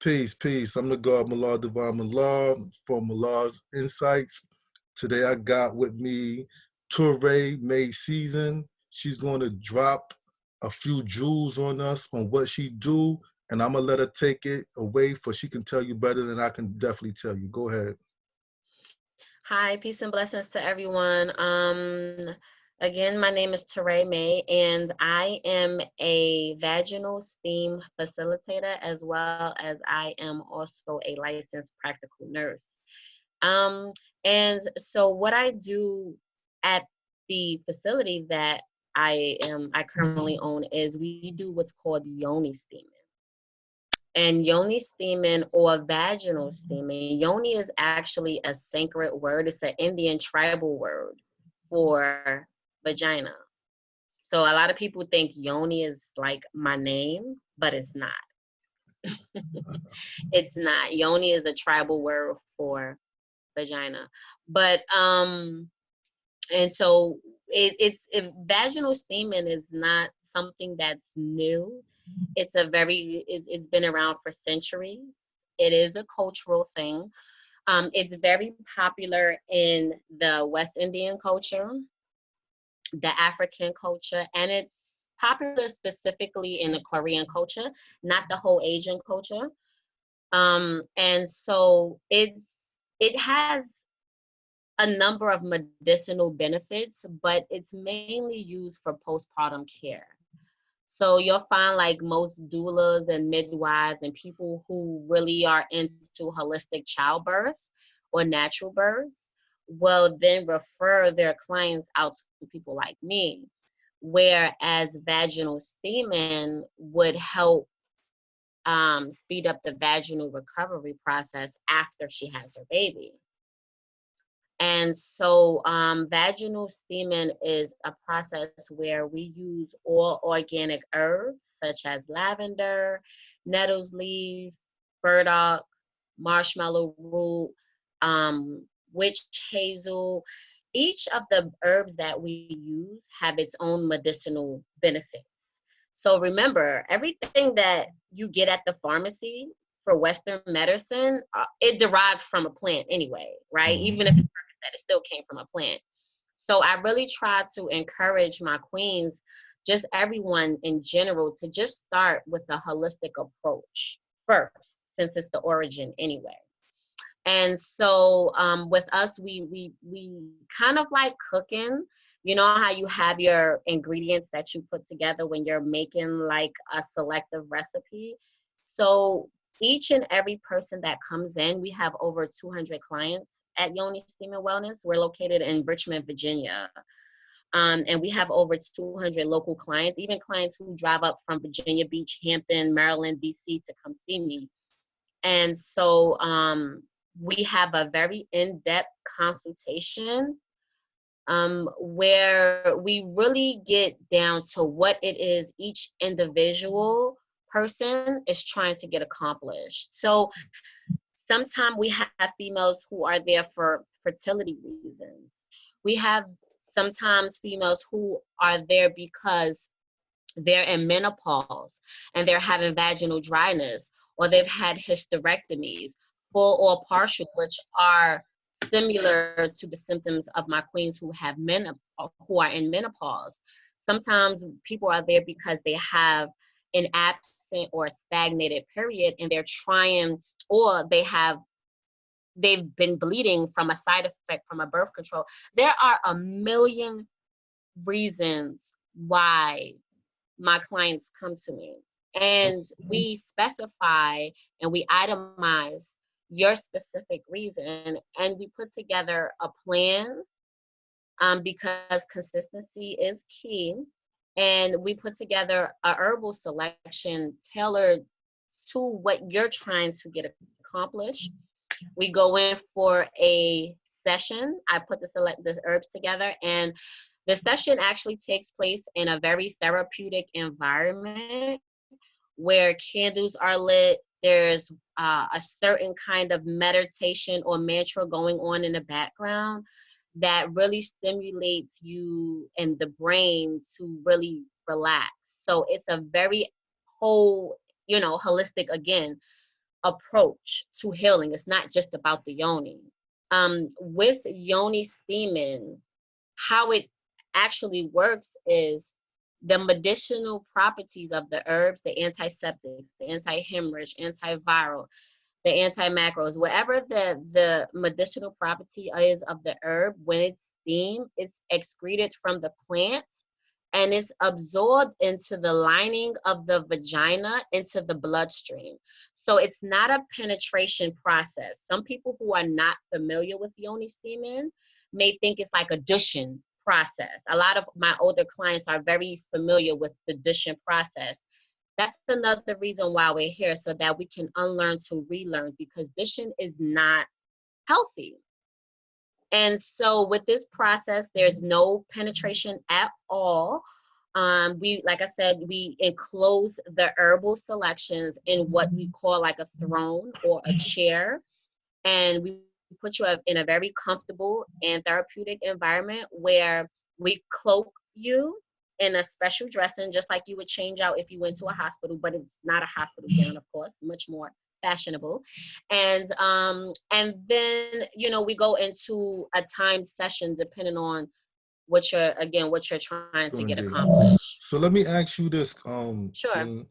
Peace, peace. I'm the God Mallah-Divine Mallah from Malah's Insights. Today I got with me Turai May season. She's going to drop a few jewels on us on what she do, and I'm gonna let her take it away for she can tell you better than I can definitely tell you. Go ahead. Hi, peace and blessings to everyone. Again, my name is Turai May, and I am a vaginal steam facilitator as well as I am also a licensed practical nurse. Um, and so what I do at the facility that I currently own is we do what's called Yoni steaming. And yoni steaming or vaginal steaming, yoni is actually a sacred word. It's an Indian tribal word for vagina. So a lot of people think yoni is like my name, but it's not. It's not. Yoni is a tribal word for vagina. But and so vaginal steaming is not something that's new. It's been around for centuries. It is a cultural thing. It's very popular in the West Indian culture, the African culture, and it's popular specifically in the Korean culture, not the whole Asian culture. And so it has a number of medicinal benefits, but it's mainly used for postpartum care. So you'll find like most doulas and midwives and people who really are into holistic childbirth or natural births will then refer their clients out to people like me, whereas vaginal steaming would help speed up the vaginal recovery process after she has her baby. And so vaginal steaming is a process where we use all organic herbs such as lavender, nettles leaf, burdock, marshmallow root, witch hazel. Each of the herbs that we use have its own medicinal benefits. So remember, everything that you get at the pharmacy for Western medicine, it derived from a plant anyway, right? Even if that it still came from a plant. So I really try to encourage my queens, just everyone in general, to just start with a holistic approach first, since it's the origin anyway. And so with us, we kind of like cooking. You know how you have your ingredients that you put together when you're making like a selective recipe. So each and every person that comes in, we have over 200 clients at Yoni Steam and Wellness. We're located in Richmond, Virginia. And we have over 200 local clients, even clients who drive up from Virginia Beach, Hampton, Maryland, DC to come see me. And so we have a very in-depth consultation where we really get down to what it is each individual person is trying to get accomplished. So sometimes we have females who are there for fertility reasons. We have sometimes females who are there because they're in menopause and they're having vaginal dryness, or they've had hysterectomies, full or partial, which are similar to the symptoms of my queens who are in menopause. Sometimes people are there because they have an absent or stagnated period and they're trying, or they've been bleeding from a side effect from a birth control. There are a million reasons why my clients come to me, and we specify and we itemize your specific reason, and we put together a plan because consistency is key, and we put together a herbal selection tailored to what you're trying to get accomplished. We go in for a session. I put the herbs together, and the session actually takes place in a very therapeutic environment where candles are lit. There's a certain kind of meditation or mantra going on in the background that really stimulates you and the brain to really relax. So it's a very whole, holistic again. approach to healing. It's not just about the yoni. With yoni steaming, how it actually works is the medicinal properties of the herbs, the antiseptics, the anti-hemorrhage, antiviral, the anti-macros, whatever the medicinal property is of the herb, when it's steamed, it's excreted from the plant and it's absorbed into the lining of the vagina, into the bloodstream. So it's not a penetration process. Some people who are not familiar with yoni steaming may think it's like a douching process. A lot of my older clients are very familiar with the douching process. That's another reason why we're here, so that we can unlearn to relearn, because douching is not healthy. And so with this process, there's no penetration at all. Like I said, we enclose the herbal selections in what we call like a throne or a chair. And we put you in a very comfortable and therapeutic environment where we cloak you in a special dressing, just like you would change out if you went to a hospital, but it's not a hospital gown, of course, much more fashionable. And then, you know, we go into a timed session depending on what you're trying to get accomplished. So let me ask you this, Sure. Queen.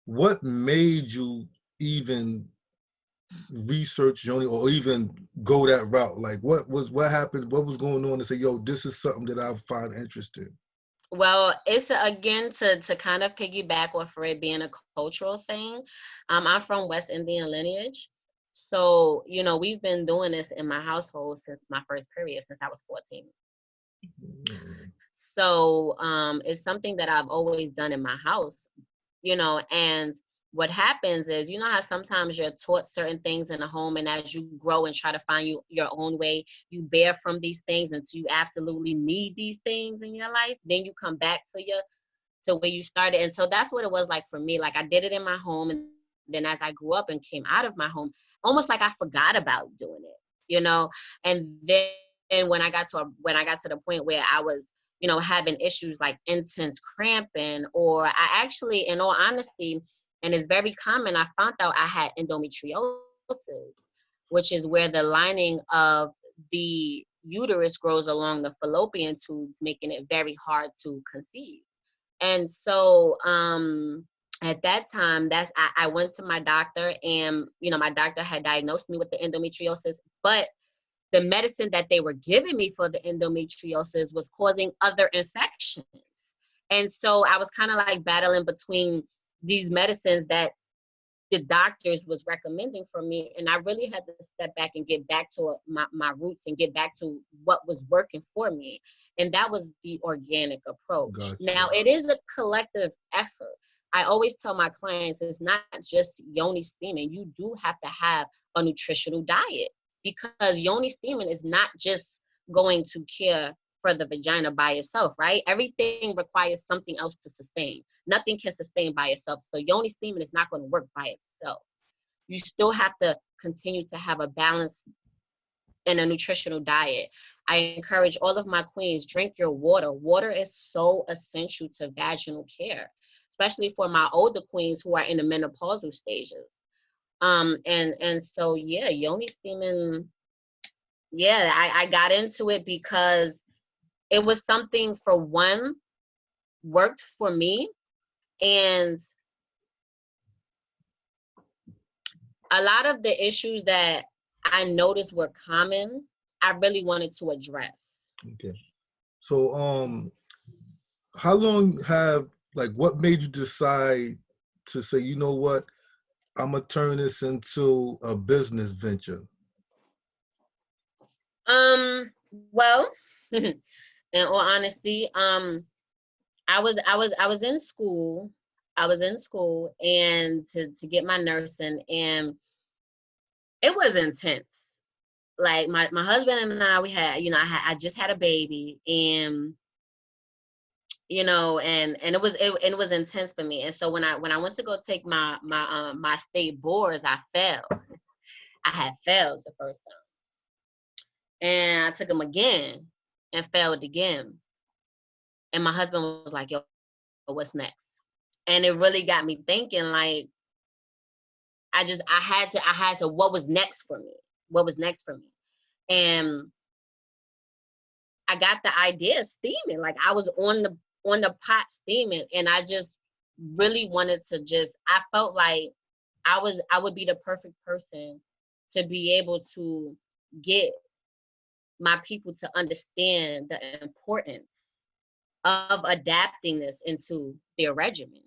What made you even research Yoni or even go that route? Like what happened? What was going on to say, yo, this is something that I find interesting? Well, it's again to kind of piggyback off for it being a cultural thing. I'm from West Indian lineage. So, you know, we've been doing this in my household since my first period, since I was 14. So it's something that I've always done in my house, you know. And what happens is, you know how sometimes you're taught certain things in a home, and as you grow and try to find your own way, you bear from these things until you absolutely need these things in your life. Then you come back to where you started. And so that's what it was like for me. Like, I did it in my home, and then as I grew up and came out of my home, almost like I forgot about doing it, you know. And then when I got to the point where I was, you know, having issues like intense cramping, or I actually, in all honesty, and it's very common, I found out I had endometriosis, which is where the lining of the uterus grows along the fallopian tubes, making it very hard to conceive. And so at that time, I went to my doctor, and you know, my doctor had diagnosed me with the endometriosis, but the medicine that they were giving me for the endometriosis was causing other infections. And so I was kind of like battling between these medicines that the doctors was recommending for me, and I really had to step back and get back to my roots and get back to what was working for me, and that was the organic approach. Gotcha. Now, it is a collective effort. I always tell my clients, it's not just yoni steaming. You do have to have a nutritional diet, because yoni steaming is not just going to care for the vagina by itself, right? Everything requires something else to sustain. Nothing can sustain by itself. So yoni steaming is not going to work by itself. You still have to continue to have a balance and a nutritional diet. I encourage all of my queens, drink your water. Water is so essential to vaginal care, especially for my older queens who are in the menopausal stages. And so yeah, yoni steaming, yeah, I got into it because it was something, for one, worked for me, and a lot of the issues that I noticed were common, I really wanted to address. Okay. So how long what made you decide to say, you know what, I'm gonna turn this into a business venture? Well, in all honesty, I was in school. I was in school and to get my nursing, and it was intense. Like my husband and I, we had, you know, I just had a baby, and you know, and it was intense for me. And so when I went to go take my state boards, I failed. I had failed the first time, and I took them again and failed again. And my husband was like, "Yo, what's next?" And it really got me thinking, like, I had to, what was next for me? What was next for me? And I got the idea of steaming. Like I was on the pot steaming, and I just really wanted to I felt like I would be the perfect person to be able to get my people to understand the importance of adapting this into their regimen.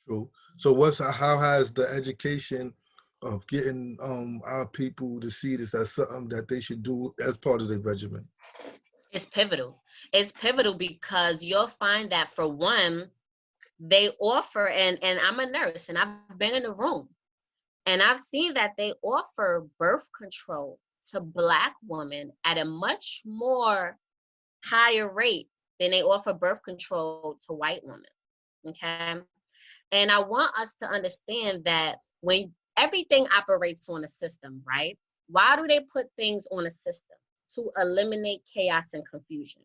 True. So how has the education of getting our people to see this as something that they should do as part of their regimen? It's pivotal. It's pivotal because you'll find that, for one, they offer, and I'm a nurse and I've been in the room and I've seen that they offer birth control to Black women at a much more higher rate than they offer birth control to white women. Okay. And I want us to understand that when everything operates on a system, right? Why do they put things on a system? To eliminate chaos and confusion.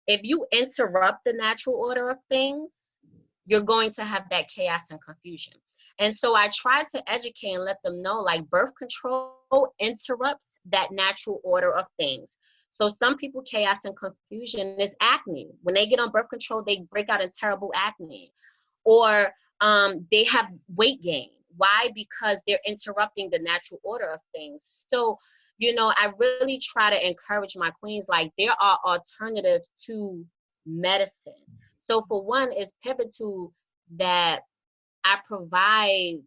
If you interrupt the natural order of things, you're going to have that chaos and confusion. And so I try to educate and let them know, like, birth control interrupts that natural order of things. So some people, chaos and confusion is acne. When they get on birth control, they break out in terrible acne. Or they have weight gain. Why? Because they're interrupting the natural order of things. So, I really try to encourage my queens, like, there are alternatives to medicine. So for one, it's pivotal that I provide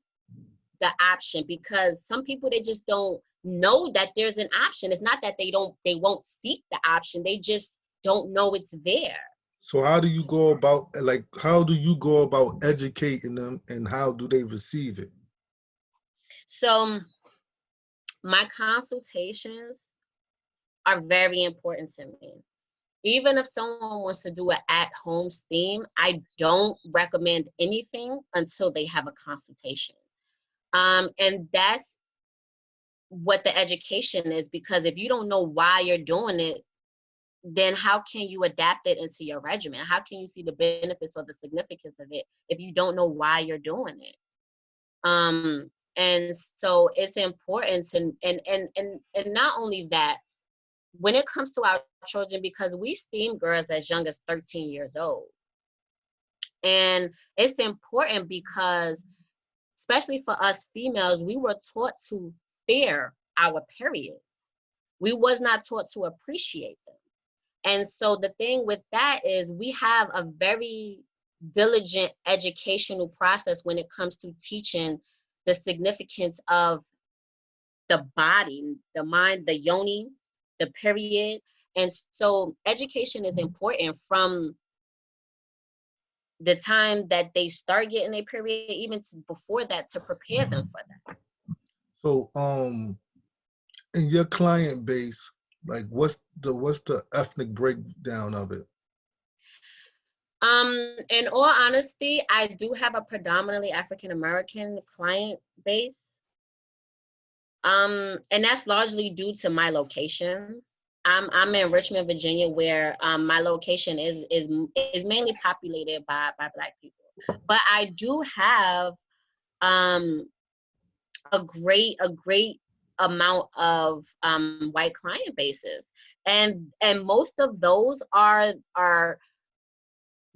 the option, because some people, they just don't know that there's an option. It's not that they won't seek the option. They just don't know it's there. So how do you go about educating them, and how do they receive it? So my consultations are very important to me. Even if someone wants to do an at-home steam, I don't recommend anything until they have a consultation. And that's what the education is, because if you don't know why you're doing it, then how can you adapt it into your regimen? How can you see the benefits or the significance of it if you don't know why you're doing it? And so it's important to, and not only that, when it comes to our children, because we steam girls as young as 13 years old. And it's important because, especially for us females, we were taught to fear our periods. We was not taught to appreciate them. And so the thing with that is, we have a very diligent educational process when it comes to teaching the significance of the body, the mind, the yoni, the period. And so education is important from the time that they start getting their period, even before that, to prepare them for that. So in your client base, like, what's the ethnic breakdown of it? In all honesty, I do have a predominantly African American client base. And that's largely due to my location. I'm in Richmond, Virginia, where my location is mainly populated by Black people. But I do have a great amount of white client bases, and most of those are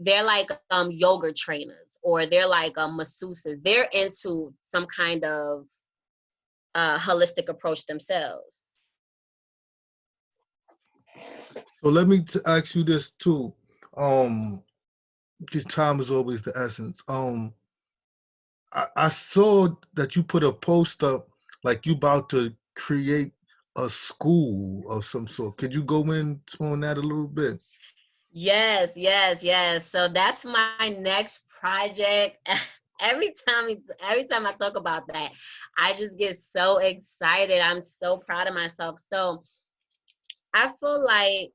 they're like yoga trainers, or they're like masseuses. They're into some kind of holistic approach themselves. So let me ask you this too, because time is always the essence. I saw that you put a post up, like you about to create a school of some sort. Could you go in on that a little bit? Yes. So that's my next project. Every time I talk about that, I just get so excited. I'm so proud of myself. So I feel like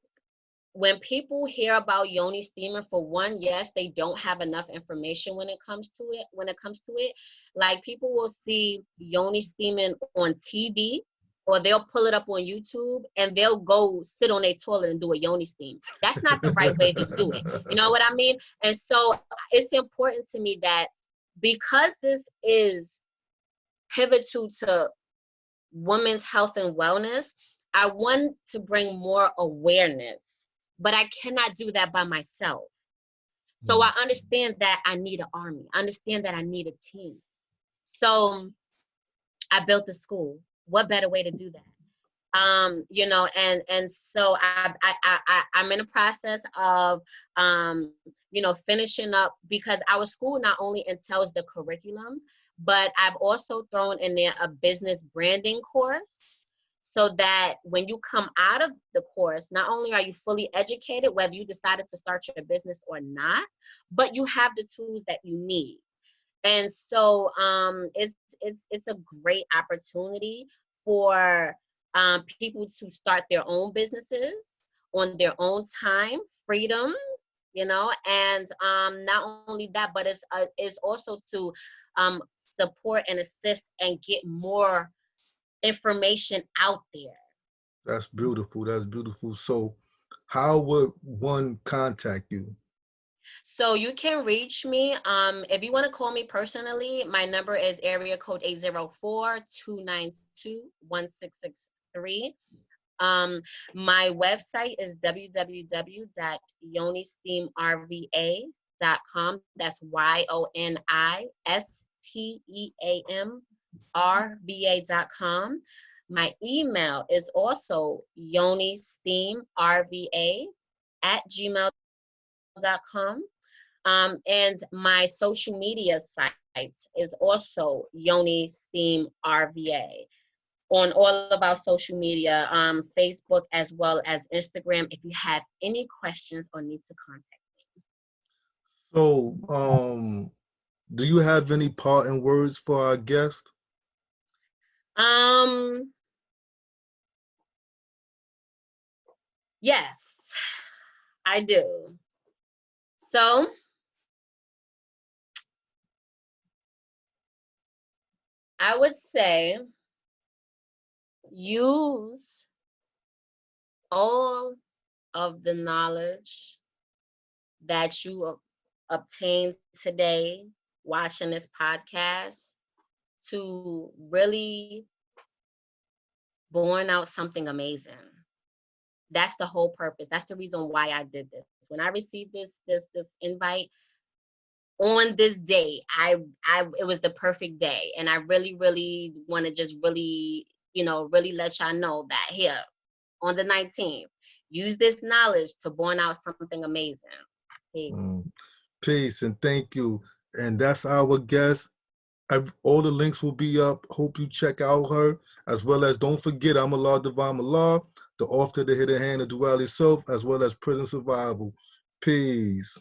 when people hear about Yoni steaming, for one, yes, they don't have enough information when it comes to it. Like, people will see Yoni steaming on TV, or they'll pull it up on YouTube and they'll go sit on their toilet and do a Yoni steam. That's not the right way to do it. You know what I mean? And so it's important to me that, because this is pivot to women's health and wellness, I want to bring more awareness, but I cannot do that by myself. So I understand that I need an army. I understand that I need a team. So I built the school. What better way to do that? You know, and so I'm in the process of, you know, finishing up, because our school not only entails the curriculum, but I've also thrown in there a business branding course, so that when you come out of the course, not only are you fully educated, whether you decided to start your business or not, but you have the tools that you need. And so it's a great opportunity for people to start their own businesses on their own time, freedom, you know, and not only that, but it's also to support and assist and get more information out there. That's beautiful. That's beautiful. So how would one contact you? So you can reach me. If you want to call me personally, my number is area code 804-292-1663. Um, my website is www.yonisteamrva.com. That's yonisteamrva.com. My email is also yonisteamrva@gmail.com. And my social media sites is also Yoni Steam RVA on all of our social media, Facebook as well as Instagram, if you have any questions or need to contact So, do you have any parting words for our guest? me. Yes, I do. So I would say use all of the knowledge that you obtained today watching this podcast to really born out something amazing. That's the whole purpose. That's the reason why I did this. When I received this invite on this day, I it was the perfect day, and I really want to just really, you know, really let y'all know that here on the 19th, use this knowledge to born out something amazing. Peace. Peace and thank you. And that's our guest. All the links will be up. Hope you check out her, as well as don't forget I'm Mallah-Divine Mallah, the author, the hidden hand of duality self, as well as prison survival. Peace.